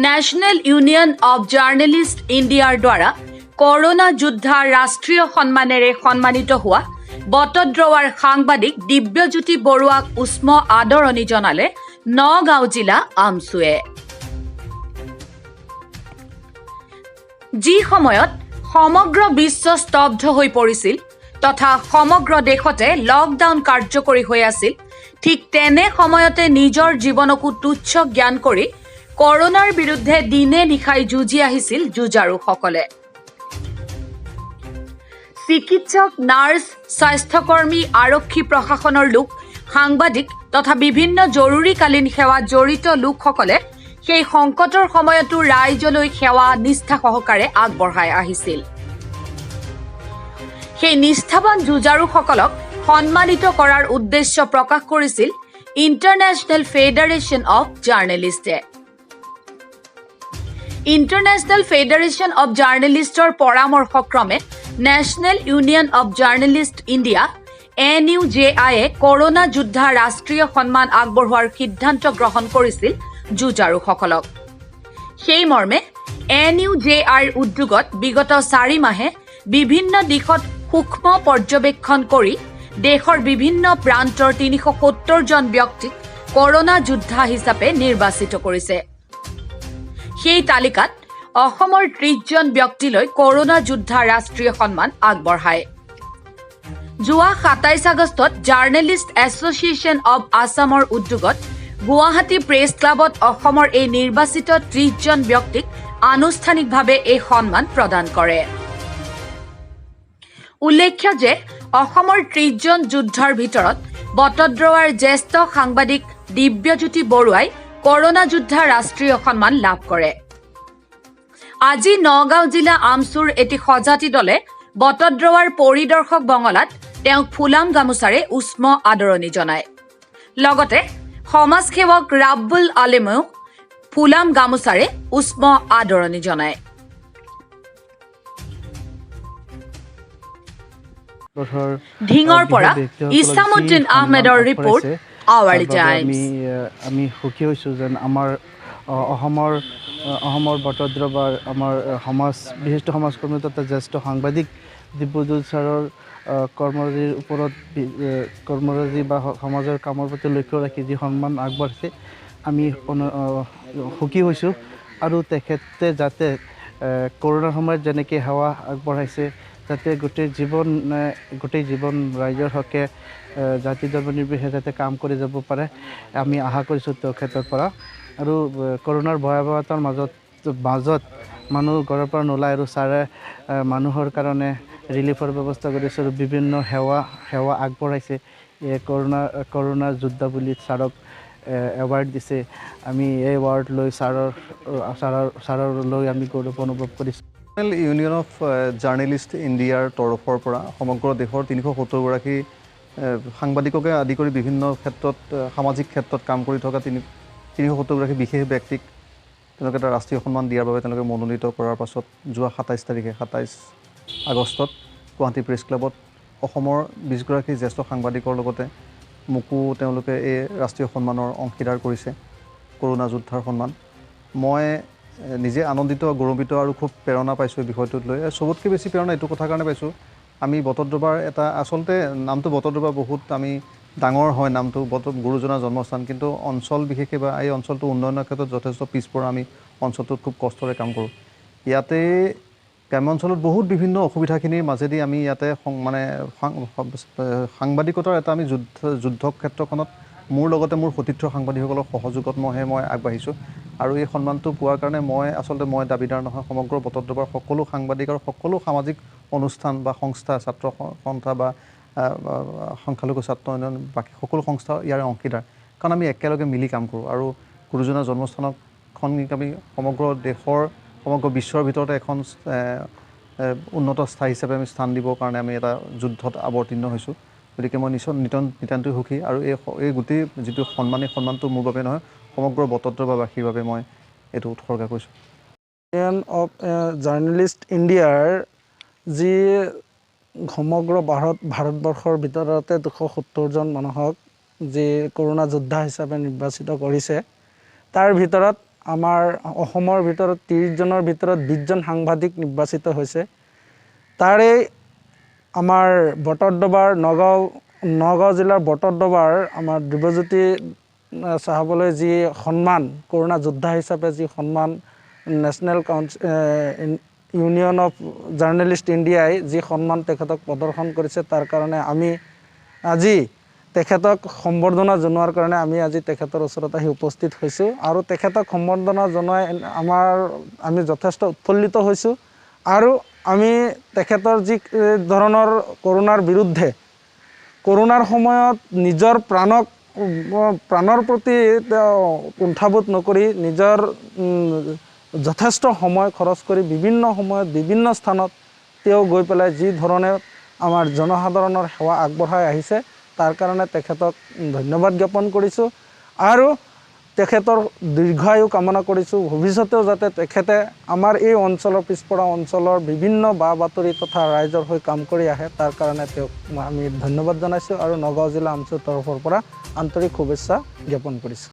National Union of journalist ইণ্ডিয়াৰ দ্বাৰা corona যোদ্ধা ৰাষ্ট্ৰীয় সন্মানেৰে সন্মানিত হোৱা বটদ্ৰৱাৰ সাংবাদিক দিব্যজ্যোতি বৰুৱাক উষ্ম আদৰণি জনালে নগাঁও জিলা আমছুৱে। যি সময়ত সমগ্ৰ বিশ্ব স্তব্ধ হৈ পৰিছিল তথা সমগ্ৰ দেশতে লকডাউন কাৰ্যকৰী হৈ আছিল, ঠিক তেনে সময়তে নিজৰ জীৱনকো তুচ্ছ জ্ঞান কৰি কৰোনাৰ বিৰুদ্ধে দিনে নিশাই যুঁজি আহিছিল যুঁজাৰুসকলে। চিকিৎসক, নাৰ্ছ, স্বাস্থ্যকৰ্মী, আৰক্ষী প্ৰশাসনৰ লোক, সাংবাদিক তথা বিভিন্ন জৰুৰীকালীন সেৱাত জড়িত লোকসকলে সেই সংকটৰ সময়তো ৰাইজলৈ সেৱা নিষ্ঠা সহকাৰে আগবঢ়াই আহিছিল। সেই নিষ্ঠাৱান যুঁজাৰুসকলক সন্মানিত কৰাৰ উদ্দেশ্য প্ৰকাশ কৰিছিল ইণ্টাৰনেশ্যনেল ফেডাৰেশ্যন অৱ জাৰ্নেলিষ্টে। ইণ্টাৰনেশ্যনেল ফেডাৰেশ্যন অৱ জাৰ্নেলিষ্টৰ পৰামৰ্শক্ৰমে National Union of Journalist India NUJI corona যোদ্ধা ৰাষ্ট্ৰীয় সন্মান আগবঢ়োৱাৰ সিদ্ধান্ত গ্ৰহণ কৰিছিল যুঁজাৰুসকলক। সেই মৰ্মে NUJIৰ উদ্যোগত বিগত 4 মাহে বিভিন্ন দিশত সূক্ষ্ম পৰ্যবেক্ষণ কৰি দেশৰ বিভিন্ন প্ৰান্তৰ 370 জন ব্যক্তিক কৰোনা যোদ্ধা হিচাপে নিৰ্বাচিত কৰিছে। সেই তালিকাত অসমৰ 30 জন ব্যক্তিলৈ কৰোনা যোদ্ধা ৰাষ্ট্ৰীয় সন্মান আগবঢ়ায়। যোৱা 27 আগষ্টত জাৰ্নেলিষ্ট এছ'চিয়েশ্যন অৱ আছামৰ উদ্যোগত গুৱাহাটী প্ৰেছ ক্লাবত অসমৰ এই নিৰ্বাচিত 30 জন ব্যক্তিক আনুষ্ঠানিকভাৱে এই সন্মান প্ৰদান কৰে। উল্লেখ্য যে অসমৰ 30 জন যোদ্ধাৰ ভিতৰত বটদ্ৰৱাৰ জ্যেষ্ঠ সাংবাদিক দিব্যজ্যোতি বৰুৱাই কৰোনা যোদ্ধা ৰাষ্ট্ৰীয় সন্মান লাভ কৰে। আজি নগাঁও জিলা আমছুৰ এটি সজাতি দলে বটদ্ৰৱাৰ পৰিদৰ্শক বঙলাত তেওঁক ফুলাম গামোচাৰে উষ্ম আদৰণি জনায়। লগতে সমাজসেৱক ৰাব্বুল আলেমেও ফুলাম গামোচাৰে উষ্ম আদৰণি জনায়। ধিঙৰ পৰা ইছামুদ্দিন আহমেদৰ ৰিপৰ্ট, আৱাৰ টাইমছ। আমি সুখী হৈছোঁ যেন আমাৰ অসমৰ বটদ্ৰৱাৰ আমাৰ বিশিষ্ট সমাজকৰ্মী তথা জ্যেষ্ঠ সাংবাদিক দিব্যজ্যোতি ছাৰৰ কৰ্মৰাজিৰ ওপৰত কৰ্মৰাজি বা সমাজৰ কামৰ প্ৰতি লক্ষ্য ৰাখি যি সন্মান আগবাঢ়িছে আমি সুখী হৈছোঁ। আৰু তেখেতে যাতে কৰোনাৰ সময়ত যেনেকৈ সেৱা আগবঢ়াইছে যাতে গোটেই জীৱন ৰাইজৰ হকে জাতি ধৰ্ম নিৰ্বিশেষে যাতে কাম কৰি যাব পাৰে আমি আশা কৰিছোঁ তেখেতৰ পৰা। আৰু কৰোনাৰ ভয়াৱহতাৰ মাজত মানুহ ঘৰৰ পৰা নোলায় আৰু ছাৰে মানুহৰ কাৰণে ৰিলিফৰ ব্যৱস্থা কৰিছে আৰু বিভিন্ন সেৱা আগবঢ়াইছে। কৰোনা যোদ্ধা বুলি ছাৰক এৱাৰ্ড দিছে। আমি এই এৱাৰ্ড লৈ ছাৰৰ লৈ আমি গৌৰৱ অনুভৱ কৰিছোঁ। নেশ্যনেল ইউনিয়ন অফ জাৰ্নেলিষ্ট ইণ্ডিয়াৰ তৰফৰ পৰা সমগ্ৰ দেশৰ 370 গৰাকী সাংবাদিককে আদি কৰি বিভিন্ন ক্ষেত্ৰত সামাজিক ক্ষেত্ৰত কাম কৰি থকা 370 গৰাকী বিশেষ ব্যক্তিক তেওঁলোকে এটা ৰাষ্ট্ৰীয় সন্মান দিয়াৰ বাবে তেওঁলোকে মনোনীত কৰাৰ পাছত যোৱা 27 আগষ্টত গুৱাহাটী প্ৰেছ ক্লাবত অসমৰ 20 গৰাকী জ্যেষ্ঠ সাংবাদিকৰ লগতে মোকো তেওঁলোকে এই ৰাষ্ট্ৰীয় সন্মানৰ অংশীদাৰ কৰিছে, কৰোনা যোদ্ধাৰ সন্মান। মই নিজে আনন্দিত, গৌৰৱান্বিত আৰু খুব প্ৰেৰণা পাইছোঁ এই বিষয়টোক লৈ। চবতকৈ বেছি প্ৰেৰণা এইটো কথাৰ কাৰণে পাইছোঁ, আমি বটদ্ৰৱাৰ এটা আচলতে নামটো বটদ্ৰৱাৰ বহুত আমি ডাঙৰ হয় নামটো, গুৰুজনাৰ জন্মস্থান, কিন্তু অঞ্চল বিশেষে বা এই অঞ্চলটো উন্নয়নৰ ক্ষেত্ৰত যথেষ্ট পিছপৰা আমি অঞ্চলটোত খুব কষ্টৰে কাম কৰোঁ। ইয়াতে গ্ৰাম্য অঞ্চলত বহুত বিভিন্ন অসুবিধাখিনিৰ মাজেদি আমি ইয়াতে মানে সাংবাদিকতাৰ এটা আমি যুদ্ধ ক্ষেত্ৰখনত মোৰ লগতে মোৰ সতীৰ্থ সাংবাদিকসকলৰ সহযোগত মই আগবাঢ়িছোঁ। আৰু এই সন্মানটো পোৱাৰ কাৰণে মই দাবীদাৰ নহয়, সমগ্ৰ বটদ্ৰৱাৰ সকলো সাংবাদিক আৰু সকলো সামাজিক অনুষ্ঠান বা সংস্থা, ছাত্ৰ সন্থা বা সংখ্যালঘু ছাত্ৰ উন্নয়ন বাকী সকলো সংস্থা ইয়াৰে অংশীদাৰ, কাৰণ আমি একেলগে মিলি কাম কৰোঁ। আৰু গুৰুজনাৰ জন্মস্থানখন আমি সমগ্ৰ দেশৰ সমগ্ৰ বিশ্বৰ ভিতৰতে এখন উন্নত স্থায়ী হিচাপে আমি স্থান দিবৰ কাৰণে আমি এটা যুদ্ধত অৱতীৰ্ণ হৈছোঁ। গতিকে মই নিতান্তই সুখী। আৰু এই গোটেই যিটো সন্মান, এই সন্মানটো মোৰ বাবে নহয়, সমগ্ৰ বটদ্ৰৱাৰবাসীৰ বাবে মই এইটো উৎসৰ্গা কৰিছোঁ। ইউনিয়ন অফ জাৰ্নেলিষ্ট ইণ্ডিয়াৰ যি সমগ্ৰ ভাৰতবৰ্ষৰ ভিতৰতে 270 জন মানুহক যি কৰোনা যোদ্ধা হিচাপে নিৰ্বাচিত কৰিছে, তাৰ ভিতৰত আমাৰ অসমৰ ভিতৰত 30 জনৰ ভিতৰত 20 জন সাংবাদিক নিৰ্বাচিত হৈছে। তাৰে আমাৰ বটদ্ৰৱাৰ নগাঁও জিলাৰ বটদ্ৰৱাৰ আমাৰ দিব্যজ্যোতি চাহাবলৈ যি সন্মান, কৰোণা যোদ্ধা হিচাপে যি সন্মান নেশ্যনেল ইউনিয়ন অফ জাৰ্নেলিষ্ট ইণ্ডিয়াই যি সন্মান তেখেতক প্ৰদৰ্শন কৰিছে, তাৰ কাৰণে আমি আজি তেখেতক সম্বৰ্ধনা জনোৱাৰ কাৰণে আমি আজি তেখেতৰ ওচৰত আহি উপস্থিত হৈছোঁ আৰু তেখেতক সম্বৰ্ধনা জনাই আমি যথেষ্ট উৎফুল্লিত হৈছোঁ আৰু আমি তেখেতৰ যি ধৰণৰ কৰোণাৰ বিৰুদ্ধে কৰোণাৰ সময়ত নিজৰ প্ৰাণৰ প্ৰতি কুণ্ঠাবোধ নকৰি নিজৰ যথেষ্ট সময় খৰচ কৰি বিভিন্ন সময়ত বিভিন্ন স্থানত তেওঁ গৈ পেলাই যি ধৰণে আমাৰ জনসাধাৰণৰ সেৱা আগবঢ়াই আহিছে তাৰ কাৰণে তেখেতক ধন্যবাদ জ্ঞাপন কৰিছোঁ আৰু তেখেতৰ দীৰ্ঘায়ু কামনা কৰিছোঁ। ভৱিষ্যতেও যাতে তেখেতে আমাৰ এই অঞ্চলৰ পিছপৰা অঞ্চলৰ বিভিন্ন বা বাতৰি তথা ৰাইজৰ হৈ কাম কৰি আহে, তাৰ কাৰণে তেওঁক আমি ধন্যবাদ জনাইছোঁ আৰু নগাঁও জিলা আমচুৰ তৰফৰ পৰা আন্তৰিক শুভেচ্ছা জ্ঞাপন কৰিছোঁ।